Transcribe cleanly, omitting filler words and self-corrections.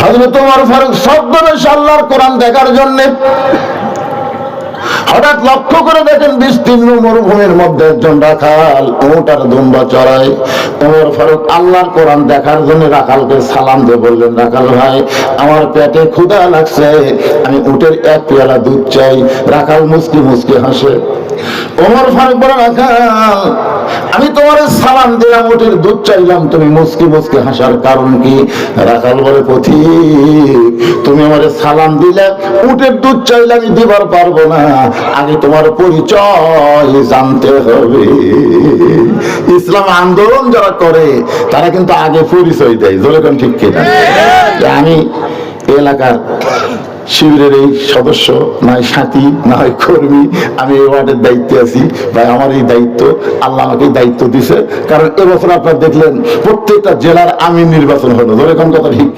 হযরত ওমর ফারুক ছদ্মবেশে আল্লাহর কোরআন দেখার জন্য হঠাৎ লক্ষ্য করে দেখেন বিস্তীর্ণ মরুভূমির মধ্যে একজন রাখাল উট আর দুম্বা চড়ায়। ওমর ফারুক আল্লাহর কোরআন দেখার জন্য রাখালকে সালাম দিয়ে বললেন, রাখাল ভাই, আমার পেটে ক্ষুধা লাগছে, আমি উটের এক পেয়ালা দুধ চাই। রাখাল মুচকি মুচকি হাসে। ওমর ফারুক বলে, রাখাল, আমি তোমার সালাম দিলাম, উটের দুধ চাইলাম, তুমি মুচকি মুচকি হাসার কারণ কি? রাখাল বলে, পথিক, তুমি আমার সালাম দিলে, উটের দুধ চাইলে আমি দিবার পারবো না, আগে তোমার পরিচয় জানতে হবে। ইসলাম আন্দোলন যারা করে তারা কিন্তু আগে পরিচয় দেয়। জোরে কোন ঠিক কিনা? আমি এলাকার শিবিরের এই সদস্য, নয় সাথী, না হয় কর্মী, আমি এই ওয়ার্ডের দায়িত্বে আছি, ভাই আমার এই দায়িত্ব, আল্লাহ আমাকে দায়িত্ব দিছে। কারণ এবছর আপনারা দেখলেন প্রত্যেকটা জেলার আমির নির্বাচন হলো। ধরে কোন কথা ঠিক।